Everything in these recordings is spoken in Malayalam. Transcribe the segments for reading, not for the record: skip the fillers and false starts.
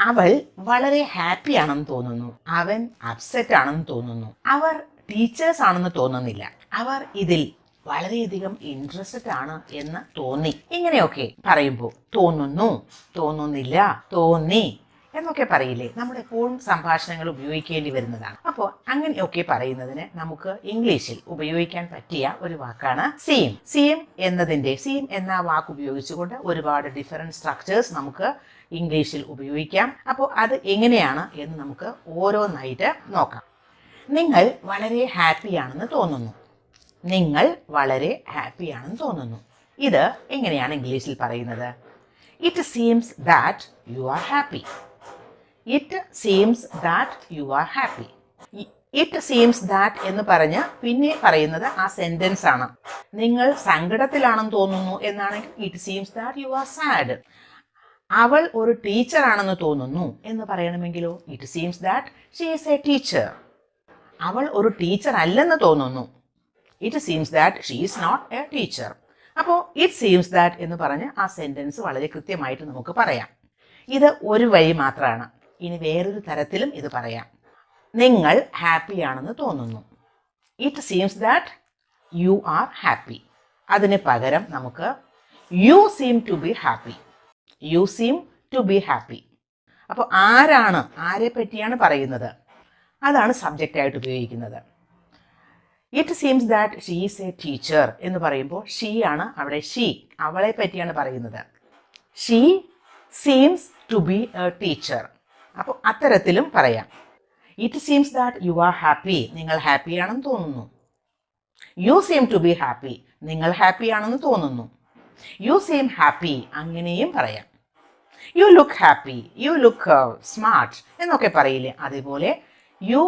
അവൾ വളരെ ഹാപ്പി ആണെന്ന് തോന്നുന്നു. അവൻ അപ്സെറ്റ് ആണെന്ന് തോന്നുന്നു. അവർ ടീച്ചേഴ്സ് ആണെന്ന് തോന്നുന്നില്ല. അവർ ഇതിൽ വളരെയധികം ഇൻട്രസ്റ്റഡ് ആണ് എന്ന് തോന്നി. ഇങ്ങനെയൊക്കെ പറയുമ്പോൾ തോന്നുന്നു, തോന്നുന്നില്ല, തോന്നി എന്നൊക്കെ പറയില്ലേ, നമ്മൾ എപ്പോഴും സംഭാഷണങ്ങൾ ഉപയോഗിക്കേണ്ടി വരുന്നതാണ്. അപ്പോൾ അങ്ങനെയൊക്കെ പറയുന്നതിന് നമുക്ക് ഇംഗ്ലീഷിൽ ഉപയോഗിക്കാൻ പറ്റിയ ഒരു വാക്കാണ് സീം. സീം എന്ന വാക്ക് ഉപയോഗിച്ചുകൊണ്ട് ഒരുപാട് ഡിഫറെന്റ് സ്ട്രക്ചേഴ്സ് നമുക്ക് ഇംഗ്ലീഷിൽ ഉപയോഗിക്കാം. അപ്പോൾ അത് എങ്ങനെയാണ് എന്ന് നമുക്ക് ഓരോന്നായിട്ട് നോക്കാം. നിങ്ങൾ വളരെ ഹാപ്പിയാണെന്ന് തോന്നുന്നു. നിങ്ങൾ വളരെ ഹാപ്പിയാണെന്ന് തോന്നുന്നു. ഇത് എങ്ങനെയാണ് ഇംഗ്ലീഷിൽ പറയുന്നത്? It seems that you are happy. It seems that you are happy. It seems that എന്ന് പറഞ്ഞ് പിന്നെ പറയുന്നത് ആ സെന്റൻസ് ആണ്. നിങ്ങൾ സങ്കടത്തിലാണെന്ന് തോന്നുന്നു എന്നാണെങ്കിൽ it seems that you are sad. അവൾ ഒരു ടീച്ചറാണെന്ന് തോന്നുന്നു എന്ന് പറയണമെങ്കിലോ it seems that she is a teacher. അവൾ ഒരു ടീച്ചർ അല്ലെന്ന് തോന്നുന്നു. It seems that she is not a teacher. അപ്പോൾ ഇറ്റ് സീംസ് ദാറ്റ് എന്ന് പറഞ്ഞ് ആ സെന്റൻസ് വളരെ കൃത്യമായിട്ട് നമുക്ക് പറയാം. ഇത് ഒരു വഴി മാത്രമാണ്. ഇനി വേറൊരു തരത്തിലും ഇത് പറയാം. നിങ്ങൾ ഹാപ്പിയാണെന്ന് തോന്നുന്നു. It seems that you are happy. അതിന് പകരം നമുക്ക് you seem to be happy. You seem to be happy. അപ്പോൾ ആരെ പറ്റിയാണ് പറയുന്നത്? അതാണ് സബ്ജക്റ്റായിട്ട് ഉപയോഗിക്കുന്നത്. It seems that she is a teacher എന്ന് പറയുമ്പോൾ ഷീ ആണ് അവിടെ. അവളെ പറ്റിയാണ് പറയുന്നത്. She seems to be a teacher. അപ്പോൾ അത്തരത്തിലും പറയാം. It seems that you are happy. നിങ്ങൾ ഹാപ്പിയാണെന്ന് തോന്നുന്നു. You seem to be happy. നിങ്ങൾ ഹാപ്പിയാണെന്ന് തോന്നുന്നു. You seam happy. അങ്ങനെയും പറയാം. You look happy. You look smart എന്നൊക്കെ പറയില്ലേ, അതേപോലെ യു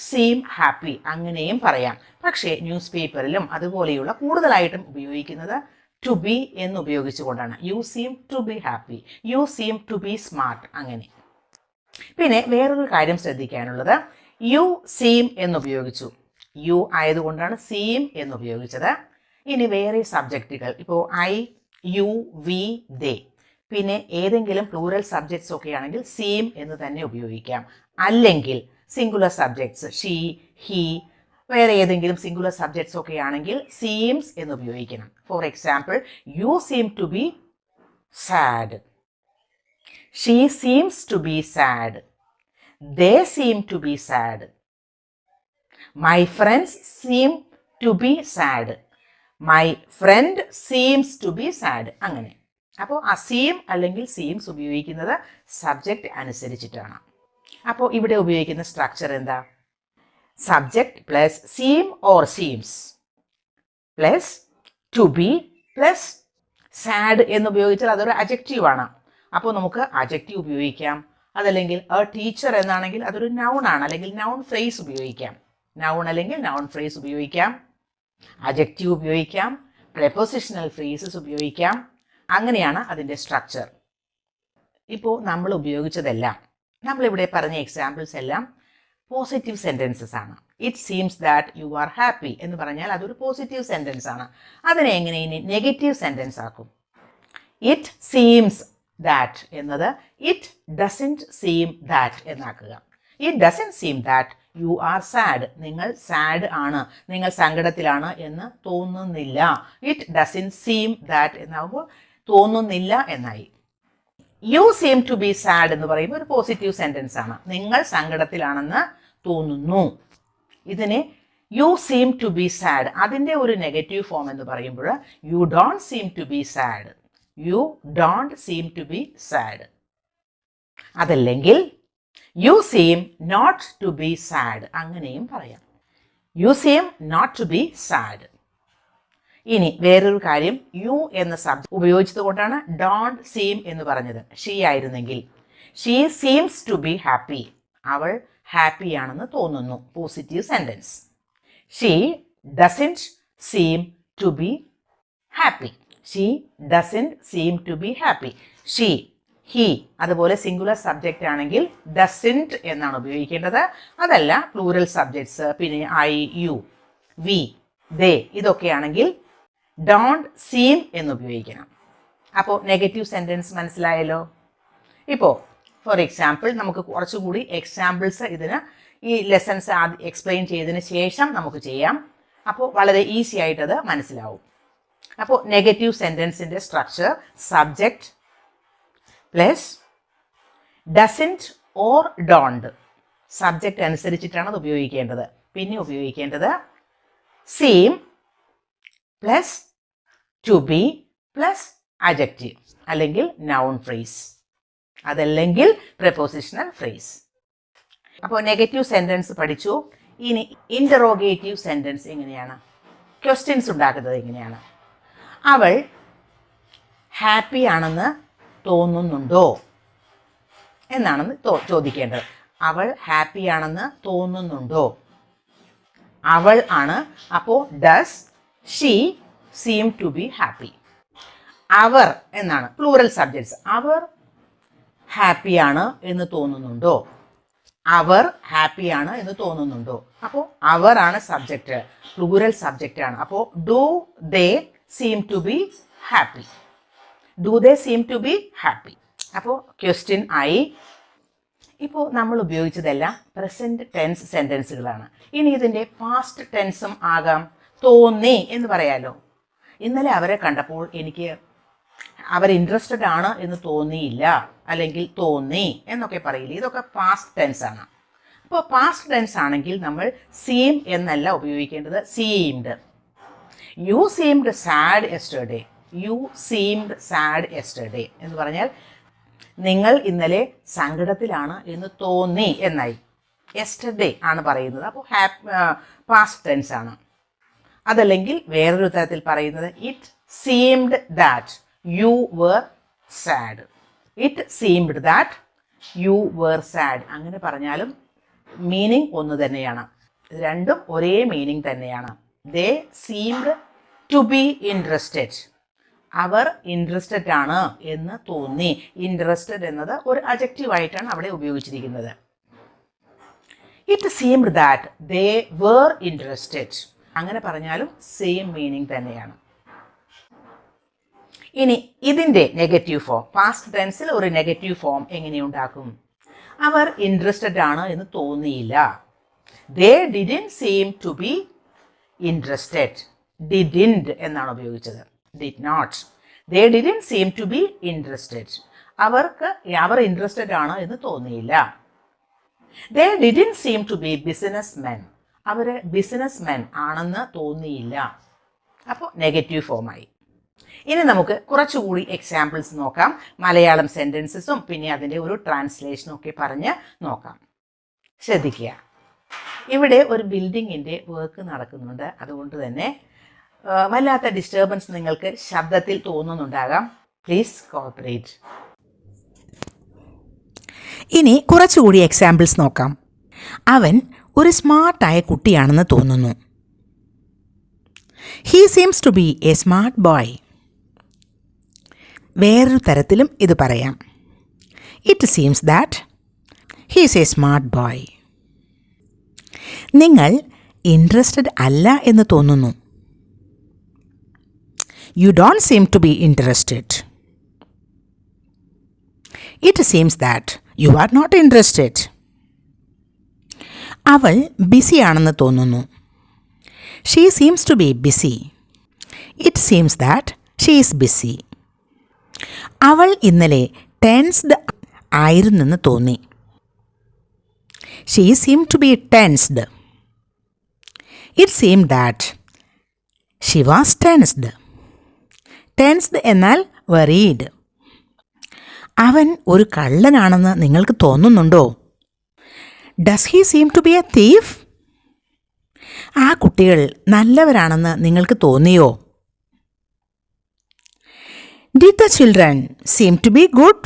സീം ഹാപ്പി അങ്ങനെയും പറയാം. പക്ഷേ ന്യൂസ് പേപ്പറിലും അതുപോലെയുള്ള കൂടുതലായിട്ടും ഉപയോഗിക്കുന്നത് ടു ബി എന്ന് ഉപയോഗിച്ചുകൊണ്ടാണ്. You seem to be happy, you seem to be smart അങ്ങനെ. പിന്നെ വേറൊരു കാര്യം ശ്രദ്ധിക്കാനുള്ളത്, യു സീം എന്നുപയോഗിച്ചു. യു ആയതുകൊണ്ടാണ് സീം എന്നുപയോഗിച്ചത്. ഇനി വേറെ സബ്ജക്റ്റുകൾ, ഇപ്പോൾ ഐ, യു, വി, ദേ, പിന്നെ ഏതെങ്കിലും പ്ലൂറൽ സബ്ജക്ട്സ് ഒക്കെ ആണെങ്കിൽ സീം എന്ന് തന്നെ ഉപയോഗിക്കാം. അല്ലെങ്കിൽ സിംഗുലർ സബ്ജക്ട്സ് ഷീ, ഹി, വേറെ ഏതെങ്കിലും സിംഗുലർ സബ്ജക്ട്സ് ഒക്കെ ആണെങ്കിൽ സീംസ് എന്ന് ഉപയോഗിക്കണം. For example, you seem to be sad, she seems to be sad, they seem to be sad, my friends seem to be sad, my friend seems to be sad അങ്ങനെ. അപ്പോൾ ആ സീം അല്ലെങ്കിൽ സീംസ് ഉപയോഗിക്കുന്നത് സബ്ജക്റ്റ് അനുസരിച്ചിട്ടാണ്. അപ്പോൾ ഇവിടെ ഉപയോഗിക്കുന്ന സ്ട്രക്ചർ എന്താ? Subject plus seem or seems plus to be plus sad എന്നുപയോഗിച്ചാൽ അതൊരു അജക്റ്റീവ് ആണ്. അപ്പോൾ നമുക്ക് അജക്റ്റീവ് ഉപയോഗിക്കാം. അതല്ലെങ്കിൽ എ ടീച്ചർ എന്നാണെങ്കിൽ അതൊരു നൗൺ ആണ്, അല്ലെങ്കിൽ നൗൺ ഫ്രേസ് ഉപയോഗിക്കാം. നൗൺ അല്ലെങ്കിൽ നൗൺ ഫ്രേസ് ഉപയോഗിക്കാം, അജക്റ്റീവ് ഉപയോഗിക്കാം, പ്രെപോസിഷണൽ ഫ്രേസസ് ഉപയോഗിക്കാം. അങ്ങനെയാണ് അതിൻ്റെ സ്ട്രക്ചർ. ഇപ്പോൾ നമ്മൾ ഉപയോഗിച്ചതെല്ലാം, നമ്മളിവിടെ പറഞ്ഞ എക്സാമ്പിൾസ് എല്ലാം പോസിറ്റീവ് സെൻറ്റൻസസ് ആണ്. It seems that you are happy എന്ന് പറഞ്ഞാൽ അതൊരു പോസിറ്റീവ് സെൻറ്റൻസ് ആണ്. അതിനെ എങ്ങനെ ഇനി നെഗറ്റീവ് സെൻറ്റൻസ് ആക്കും? ഇറ്റ് സീംസ് ദാറ്റ് എന്നത് ഇറ്റ് ഡസൻറ്റ് സീം ദാറ്റ് എന്നാക്കുക. It doesn't seem that you are sad. നിങ്ങൾ സാഡ് ആണ്, നിങ്ങൾ സങ്കടത്തിലാണ് എന്ന് തോന്നുന്നില്ല. ഇറ്റ് ഡസൻറ്റ് സീം ദാറ്റ് എന്നാകുമ്പോൾ തോന്നുന്നില്ല എന്നായി. You seem to be sad എന്ന് പറയുമ്പോൾ ഒരു പോസിറ്റീവ് സെൻറ്റൻസ് ആണ്. നിങ്ങൾ സങ്കടത്തിലാണെന്ന് തോന്നുന്നു. ഇതിനെ you seem to be sad, അതിൻ്റെ ഒരു നെഗറ്റീവ് ഫോം എന്ന് പറയുമ്പോൾ you don't seem to be sad, you don't seem to be sad. അതല്ലെങ്കിൽ you seem not to be sad അങ്ങനെയും പറയാം. You seem not to be sad. ഇനി വേറൊരു കാര്യം, യു എന്ന സബ്ജക്ട് ഉപയോഗിച്ചത് കൊണ്ടാണ് ഡോണ്ട് സീം എന്ന് പറഞ്ഞത്. ഷീ ആയിരുന്നെങ്കിൽ she seems to be happy, അവൾ ഹാപ്പിയാണെന്ന് തോന്നുന്നു, positive sentence. She doesn't seem to be happy, she doesn't seem to be happy. She, he, അതുപോലെ സിംഗുലർ സബ്ജക്റ്റ് ആണെങ്കിൽ ഡസൻറ്റ് എന്നാണ് ഉപയോഗിക്കേണ്ടത്. അതല്ല പ്ലൂറൽ സബ്ജക്ട്സ്, പിന്നെ ഐ, യു, വി, ദേ ഇതൊക്കെയാണെങ്കിൽ ഡോണ്ട് സീം എന്ന് ഉപയോഗിക്കണം. അപ്പോൾ നെഗറ്റീവ് സെൻറ്റൻസ് മനസ്സിലായല്ലോ. ഇപ്പോൾ ഫോർ എക്സാമ്പിൾ നമുക്ക് കുറച്ചുകൂടി എക്സാമ്പിൾസ് ഇതിന് ഈ ലെസൺസ് എക്സ്പ്ലെയിൻ ചെയ്തതിന് ശേഷം നമുക്ക് ചെയ്യാം. അപ്പോൾ വളരെ ഈസി ആയിട്ടത് മനസ്സിലാവും. അപ്പോൾ നെഗറ്റീവ് സെൻറ്റൻസിൻ്റെ structure subject plus doesn't or don't. Subject അനുസരിച്ചിട്ടാണ് അത് ഉപയോഗിക്കേണ്ടത്. പിന്നെ ഉപയോഗിക്കേണ്ടത് same plus to be plus adjective അല്ലെങ്കിൽ നൗൺ ഫ്രേസ്, അതല്ലെങ്കിൽ പ്രിപ്പോസിഷണൽ ഫ്രേസ്. അപ്പോൾ നെഗറ്റീവ് സെൻറ്റൻസ് പഠിച്ചു. ഇനി ഇൻ്ററോഗേറ്റീവ് സെൻറ്റൻസ് എങ്ങനെയാണ്, ക്വസ്റ്റ്യൻസ് ഉണ്ടാക്കുന്നത് എങ്ങനെയാണ്? അവൾ ഹാപ്പി ആണെന്ന് തോന്നുന്നുണ്ടോ എന്നാണെന്ന് ചോദിക്കേണ്ടത്. അവൾ ഹാപ്പി ആണെന്ന് തോന്നുന്നുണ്ടോ? അവൾ ആണ്. അപ്പോൾ does she seem to be happy. അവർ എന്നാണ് പ്ലൂറൽ സബ്ജക്ട്സ്. അവർ ഹാപ്പിയാണ് എന്ന് തോന്നുന്നുണ്ടോ? അവർ ഹാപ്പിയാണ് എന്ന് തോന്നുന്നുണ്ടോ? അപ്പോൾ അവർ ആണ് സബ്ജക്റ്റ്, പ്ലൂറൽ സബ്ജക്റ്റ് ആണ്. അപ്പോൾ do they seem to be happy. Do they seem to be happy. അപ്പോൾ ക്വസ്റ്റ്യൻ ആയി. ഇപ്പോൾ നമ്മൾ ഉപയോഗിച്ചതെല്ലാം പ്രസൻറ്റ് ടെൻസ് സെൻറ്റൻസുകളാണ്. ഇനി ഇതിൻ്റെ പാസ്റ്റ് ടെൻസും ആകാം. തോന്നി എന്ന് പറയാലോ. ഇന്നലെ അവരെ കണ്ടപ്പോൾ എനിക്ക് അവർ ഇൻട്രസ്റ്റഡ് ആണ് എന്ന് തോന്നിയില്ല, അല്ലെങ്കിൽ തോന്നി എന്നൊക്കെ പറയില്ല. ഇതൊക്കെ പാസ്റ്റ് ടെൻസ് ആണ്. അപ്പോൾ പാസ്റ്റ് ടെൻസ് ആണെങ്കിൽ നമ്മൾ സീം എന്നല്ല ഉപയോഗിക്കേണ്ടത്, seemed. You seemed sad yesterday. You seemed sad yesterday എന്ന് പറഞ്ഞാൽ നിങ്ങൾ ഇന്നലെ സങ്കടത്തിലാണ് എന്ന് തോന്നി എന്നായി. യെസ്റ്റർഡേ ആണ് പറയുന്നത്. അപ്പോൾ പാസ്റ്റ് ടെൻസ് ആണ്. അതല്ലെങ്കിൽ വേറൊരു തരത്തിൽ പറയുന്നത് it seemed that you were sad. It seemed that you were sad. അങ്ങനെ പറഞ്ഞാലും മീനിങ് ഒന്ന് തന്നെയാണ്. രണ്ടും ഒരേ മീനിങ് തന്നെയാണ്. They seemed to be interested. അവർ ഇൻട്രസ്റ്റഡ് ആണ് എന്ന് തോന്നി. ഇൻട്രസ്റ്റഡ് എന്നത് ഒരു അഡ്ജക്റ്റീവ് ആയിട്ടാണ് അവിടെ ഉപയോഗിച്ചിരിക്കുന്നത്. It seemed that they were interested. അങ്ങനെ പറഞ്ഞാലും സെയിം മീനിങ് തന്നെയാണ്. ഇനി ഇതിൻ്റെ നെഗറ്റീവ് ഫോം, പാസ്റ്റ് ടെൻസിൽ ഒരു നെഗറ്റീവ് ഫോം എങ്ങനെ ഉണ്ടാക്കും? അവർ ഇൻട്രസ്റ്റഡ് ആണ് എന്ന് തോന്നിയില്ല. They didn't seem to be interested. Didn't എന്നാണ് ഉപയോഗിച്ചത്, did not. They didn't seem to be interested. അവർ ഇൻട്രസ്റ്റഡ് ആണ് എന്ന് തോന്നിയില്ല. They didn't seem to be businessmen. അവർ ബിസിനസ് മെൻ ആണെന്ന് തോന്നിയില്ല. അപ്പോൾ നെഗറ്റീവ് ഫോമായി. ഇനി നമുക്ക് കുറച്ചുകൂടി എക്സാമ്പിൾസ് നോക്കാം. മലയാളം സെൻറ്റൻസസും പിന്നെ അതിൻ്റെ ഒരു ട്രാൻസ്ലേഷനും ഒക്കെ പറഞ്ഞ് നോക്കാം. ശ്രദ്ധിക്കുക. ഇവിടെ ഒരു ബിൽഡിങ്ങിൻ്റെ വർക്ക് നടക്കുന്നുണ്ട്. അതുകൊണ്ട് തന്നെ വല്ലാത്ത ഡിസ്റ്റർബൻസ് നിങ്ങൾക്ക് ശബ്ദത്തിൽ തോന്നുന്നുണ്ടാകാം. Please cooperate. ഇനി കുറച്ചുകൂടി എക്സാമ്പിൾസ് നോക്കാം. അവൻ ഒരു സ്മാർട്ടായ കുട്ടിയാണെന്ന് തോന്നുന്നു. He seems to be a smart boy. വേറൊരു തരത്തിലും ഇത് പറയാം. It seems that he is a smart boy. നിങ്ങൾ ഇൻട്രസ്റ്റഡ് അല്ല എന്ന് തോന്നുന്നു. You don't seem to be interested. It seems that you are not interested. അവൾ ബിസിയാണെന്ന് തോന്നുന്നു. She seems to be busy. It seems that she is busy. അവൾ ഇന്നലെ ടെൻസ്ഡ് ആയിരുന്നെന്ന് തോന്നി. She seem to be tensed. It seem that she was tensed. Tensed എന്നാൽ വറീഡ്. അവൻ ഒരു കള്ളനാണെന്ന് നിങ്ങൾക്ക് തോന്നുന്നുണ്ടോ? Does he seem to be a thief? ആ കുട്ടികൾ നല്ലവരാണെന്ന് നിങ്ങൾക്ക് തോന്നിയോ? Did the children seem to be good?